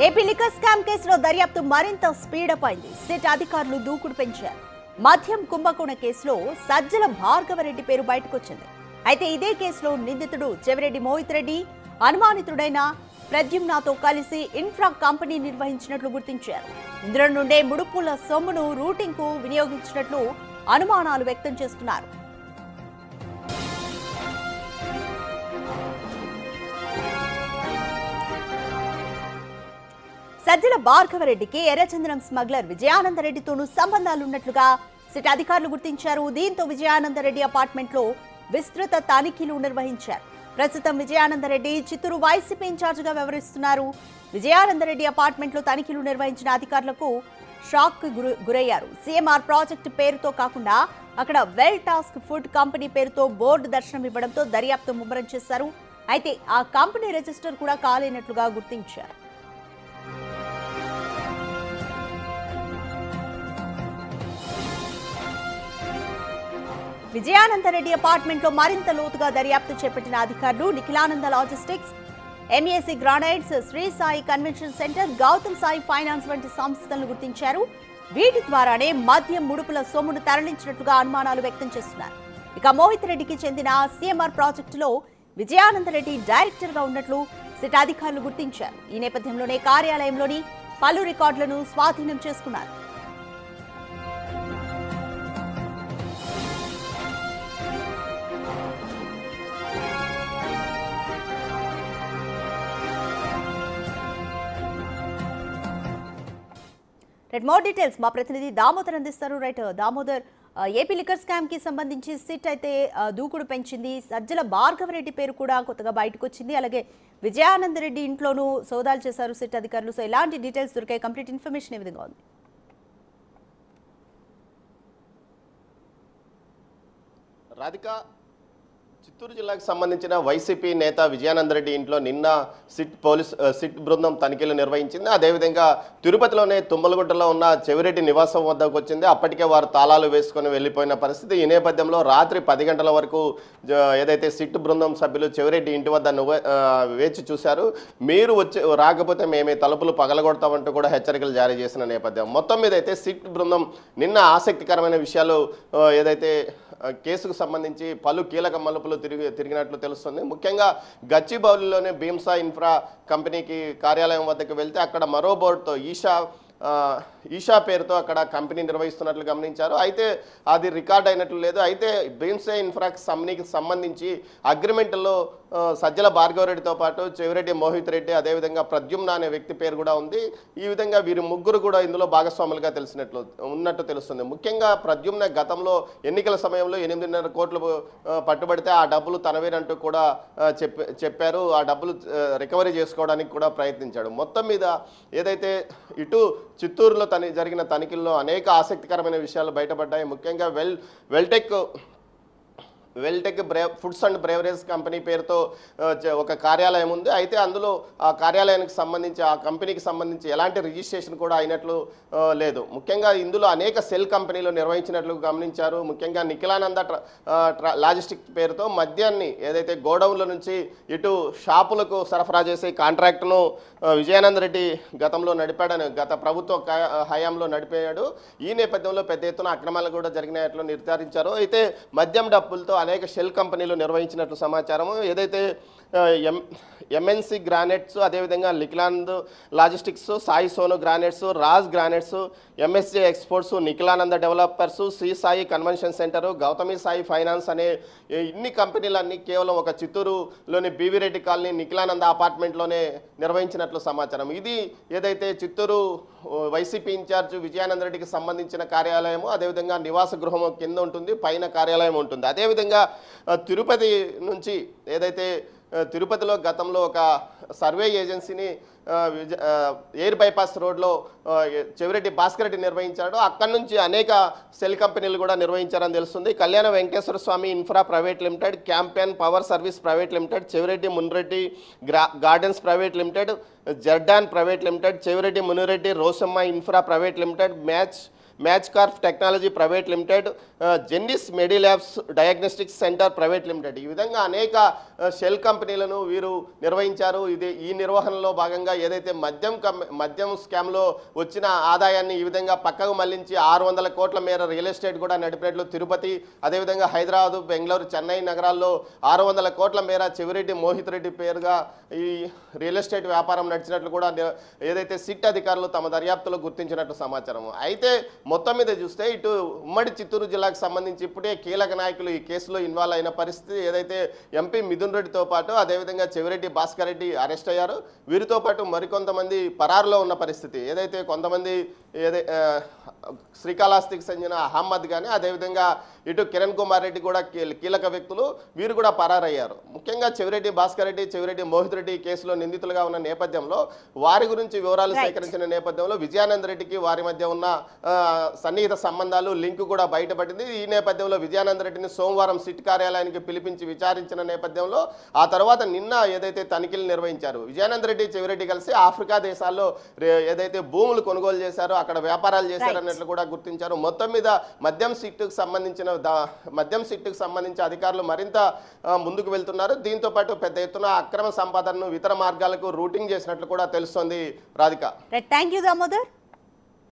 AP liquor scam కేసులో దర్యాప్తు మరింత స్పీడప్ అయింది. సిట్ అధికారులు దూకుడు పెంచారు. మద్యం కుంభకోణ కేసులో సజ్జల భార్గవరెడ్డి పేరు బయటకొచ్చింది. అయితే ఇదే కేసులో నిందితుడు చెవిరెడ్డి మోహిత్ రెడ్డి అనుమానితుడైన ప్రద్యుమ్నతో కలిసి ఇన్ఫ్రా కంపెనీ నిర్వహించినట్లు గుర్తించారు. ఇందులో నుండే ముడుపుల సొమ్మును రూటింగ్ కు వినియోగించినట్లు అనుమానాలు వ్యక్తం చేస్తున్నారు. సజ్జల భార్గవరెడ్డికి ఎర్రచందనం స్మగ్లర్ విజయానందరెడ్డితోనూ సంబంధాలున్నట్లుగా సిట్ అధికారులు గుర్తించారు. దీంతో విజయానందరెడ్డి అపార్ట్మెంట్లో విస్తృత తనిఖీలు నిర్వహించారు. ప్రస్తుతం విజయానందరెడ్డి చిత్తూరు వైసీపీ ఇన్ఛార్జిగా వ్యవహరిస్తున్నారు. విజయానందరెడ్డి అపార్ట్మెంట్లో తనిఖీలు నిర్వహించిన అధికారులకు షాక్ గురయ్యారు. సీఎంఆర్ ప్రాజెక్టు పేరుతో కాకుండా అక్కడ వెల్ టాస్క్ ఫుడ్ కంపెనీ పేరుతో బోర్డు దర్శనం ఇవ్వడంతో దర్యాప్తు ముమ్మరం చేశారు. అయితే ఆ కంపెనీ రిజిస్టర్ కూడా కాలేనట్లుగా గుర్తించారు. విజయానందరెడ్డి అపార్ట్మెంట్లో మరింత లోతుగా దర్యాప్తు చేపట్టిన అధికారులు Nikhilananda logistics, MAC granites, Sri Sai convention centre, Gautam Sai finance వంటి సంస్థలను గుర్తించారు. వీటి ద్వారానే మద్యం ముడుపుల సొమ్మును తరలించినట్లుగా అనుమానాలు వ్యక్తం చేస్తున్నారు. ఇక మోహిత్ రెడ్డికి చెందిన సీఎంఆర్ ప్రాజెక్టులో విజయానందరెడ్డి డైరెక్టర్ గా ఉన్నట్లు సిట్ అధికారులు గుర్తించారు. ఈ నేపథ్యంలోనే కార్యాలయంలోని పలు రికార్డులను స్వాధీనం చేసుకున్నారు. మోర్ డీటెయిల్స్ మా ప్రతినిధి దామోదర్ అందిస్తారు. Right Damodar, AP liquor scam కి సంబంధించి సిట్ అయితే దూకుడు పెంచింది. సజ్జల భార్గవరెడ్డి పేరు కూడా కొత్తగా బయటకు వచ్చింది. అలాగే విజయానందరెడ్డి ఇంట్లోనూ సోదాలు చేశారు సిట్ అధికారులు. సో ఎలాంటి డీటెయిల్స్ దొరికాయి? కంప్లీట్ ఇన్ఫర్మేషన్ ఏ విధంగా ఉంది? రాధిక, చిత్తూరు జిల్లాకు సంబంధించిన వైసీపీ నేత విజయానందరెడ్డి ఇంట్లో నిన్న సిట్ బృందం తనిఖీలు నిర్వహించింది. అదేవిధంగా తిరుపతిలోనే తుమ్మలగుట్టలో ఉన్న చెవిరెడ్డి నివాసం వద్దకు వచ్చింది. అప్పటికే వారు తాళాలు వేసుకొని వెళ్ళిపోయిన పరిస్థితి. ఈ నేపథ్యంలో రాత్రి 10 గంటల వరకు ఏదైతే సిట్ బృందం సభ్యులు చెవిరెడ్డి ఇంటి వద్ద వేచి చూశారు. మీరు రాకపోతే మేమే తలుపులు పగలగొడతామంటూ కూడా హెచ్చరికలు జారీ చేసిన నేపథ్యం. మొత్తం మీద అయితే సిట్ బృందం నిన్న ఆసక్తికరమైన విషయాలు ఏదైతే కేసుకు సంబంధించి పలు కీలక మలుపులు తిరిగినట్లు తెలుస్తుంది. ముఖ్యంగా గచ్చిబౌలిలోనే భీమ్సా ఇన్ఫ్రా కంపెనీకి కార్యాలయం వద్దకు వెళ్తే అక్కడ మరో బోర్డుతో ఈషా పేరుతో అక్కడ కంపెనీ నిర్వహిస్తున్నట్లు గమనించారు. అయితే అది రికార్డ్ అయినట్లు లేదు. అయితే భీమ్సా ఇన్ఫ్రా కంపెనీకి సంబంధించి అగ్రిమెంట్లో సజ్జల భార్గవరెడ్డితో పాటు చెవిరెడ్డి మోహిత్ రెడ్డి, అదేవిధంగా ప్రద్యుమ్న అనే వ్యక్తి పేరు కూడా ఉంది. ఈ విధంగా వీరు ముగ్గురు కూడా ఇందులో భాగస్వాములుగా ఉన్నట్టు తెలుస్తుంది. ముఖ్యంగా ప్రద్యుమ్న గతంలో ఎన్నికల సమయంలో 8.5 కోట్లు పట్టుబడితే ఆ డబ్బులు తనవేనంటూ కూడా చెప్పారు. ఆ డబ్బులు రికవరీ చేసుకోవడానికి కూడా ప్రయత్నించాడు. మొత్తం మీద ఏదైతే ఇటు చిత్తూరులో జరిగిన తనిఖీల్లో అనేక ఆసక్తికరమైన విషయాలు బయటపడ్డాయి. ముఖ్యంగా వెల్టెక్ ఫుడ్స్ అండ్ బ్రేవరేజ్ కంపెనీ పేరుతో ఒక కార్యాలయం ఉంది. అయితే అందులో ఆ కార్యాలయానికి సంబంధించి ఆ కంపెనీకి సంబంధించి ఎలాంటి రిజిస్ట్రేషన్ కూడా అయినట్లు లేదు. ముఖ్యంగా ఇందులో అనేక సెల్ కంపెనీలు నిర్వహించినట్లు గమనించారు. ముఖ్యంగా నిఖిలానంద లాజిస్టిక్స్ పేరుతో మద్యాన్ని ఏదైతే గోడౌన్ల నుంచి ఇటు షాపులకు సరఫరా చేసే కాంట్రాక్టును విజయానందరెడ్డి గతంలో నడిపాడని, గత ప్రభుత్వ హయాంలో నడిపాడు. ఈ నేపథ్యంలో పెద్ద ఎత్తున అక్రమాలు కూడా జరిగినట్లు నిర్ధారించారు. అయితే మద్యం డబ్బులతో అనేక షెల్ కంపెనీలు నిర్వహించినట్లు సమాచారం. ఏదైతే ఎంఎన్సి గ్రానైట్స్, అదేవిధంగా Nikhilanand logistics, Sai Sonu granites, Raj granites, MSJ exports, Nikhilananda developers, Sri Sai convention centre, Gautami Sai finance అనే ఇన్ని కంపెనీలన్నీ కేవలం ఒక చిత్తూరులోని బీవీరెడ్డి కాలనీ నిఖిలానంద అపార్ట్మెంట్లోనే నిర్వహించినట్లు సమాచారం. ఇది ఏదైతే చిత్తూరు వైసీపీ ఇన్ఛార్జ్ విజయానందరెడ్డికి సంబంధించిన కార్యాలయము, అదేవిధంగా నివాస గృహం కింద ఉంటుంది, పైన కార్యాలయం ఉంటుంది. అదేవిధంగా తిరుపతి నుంచి ఏదైతే తిరుపతిలో గతంలో ఒక సర్వే ఏజెన్సీని ఎయిర్ బైపాస్ రోడ్లో చెవిరెడ్డి భాస్కర్ రెడ్డి నిర్వహించాడు. అక్కడి నుంచి అనేక సెల్ కంపెనీలు కూడా నిర్వహించారని తెలుస్తుంది. Kalyana Venkateswara Swamy infra private limited, campaign power service private limited, Chevireddy Munireddy gardens private limited, Jordan private limited, Chevireddy Munireddy Rosamma infra private limited, match match corp technology private limited, Jennis medilabs diagnostics centre private limited. ఈ విధంగా అనేక షెల్ కంపెనీలను వీరు నిర్వహించారు. ఈ నిర్వహణలో భాగంగా ఏదైతే మద్యం స్కామ్లో వచ్చిన ఆదాయాన్ని ఈ విధంగా పక్కకు మళ్లించి 600 కోట్ల మేర రియల్ ఎస్టేట్ కూడా నడిపినట్లు తిరుపతి, అదేవిధంగా హైదరాబాదు, బెంగళూరు, చెన్నై నగరాల్లో 600 కోట్ల మేర చెవిరెడ్డి మోహిత్ రెడ్డి పేరుగా ఈ రియల్ ఎస్టేట్ వ్యాపారం నడిచినట్లు కూడా ఏదైతే సిట్ అధికారులు తమ దర్యాప్తులో గుర్తించినట్లు సమాచారం. అయితే మొత్తం మీద చూస్తే ఇటు ఉమ్మడి చిత్తూరు జిల్లాకు సంబంధించి ఇప్పుడే కీలక నాయకులు ఈ కేసులో ఇన్వాల్వ్ అయిన పరిస్థితి. ఏదైతే ఎంపీ మిథున్ రెడ్డితో పాటు అదేవిధంగా చెవిరెడ్డి భాస్కర్ రెడ్డి అరెస్ట్ అయ్యారు. వీరితో పాటు మరికొంతమంది పరారులో ఉన్న పరిస్థితి. ఏదైతే కొంతమంది శ్రీకాళహస్తికి చెందిన అహ్మద్ కానీ అదేవిధంగా ఇటు కిరణ్ కుమార్ రెడ్డి కూడా కీలక వ్యక్తులు, వీరు కూడా పరారయ్యారు. ముఖ్యంగా చెవిరెడ్డి భాస్కర్ రెడ్డి, చెవిరెడ్డి మోహిత్ రెడ్డి కేసులో నిందితులుగా ఉన్న నేపథ్యంలో వారి గురించి వివరాలు సేకరించిన నేపథ్యంలో విజయానంద్ రెడ్డికి వారి మధ్య ఉన్న సన్నిహిత సంబంధాలు లింక్ కూడా బయటపడింది. ఈ నేపథ్యంలో విజయానంద్ రెడ్డిని సోమవారం సిట్ కార్యాలయానికి పిలిపించి విచారించిన నేపథ్యంలో ఆ తర్వాత నిన్న ఏదైతే తనిఖీలు నిర్వహించారు. విజయానంద్ రెడ్డి, చెవిరెడ్డి కలిసి ఆఫ్రికా దేశాల్లో ఏదైతే భూములు కొనుగోలు చేశారో అక్కడ వ్యాపారాలు చేశారన్నట్లు కూడా గుర్తించారు. మొత్తం మీద మద్యం సిట్టుకు సంబంధించి అధికారులు మరింత ముందుకు వెళ్తున్నారు. దీంతో పాటు పెద్ద ఎత్తున అక్రమ సంపాదనను ఇతర మార్గాలకు రూటింగ్ చేసినట్లు కూడా తెలుస్తోంది. రాధిక. Thank you Damodar.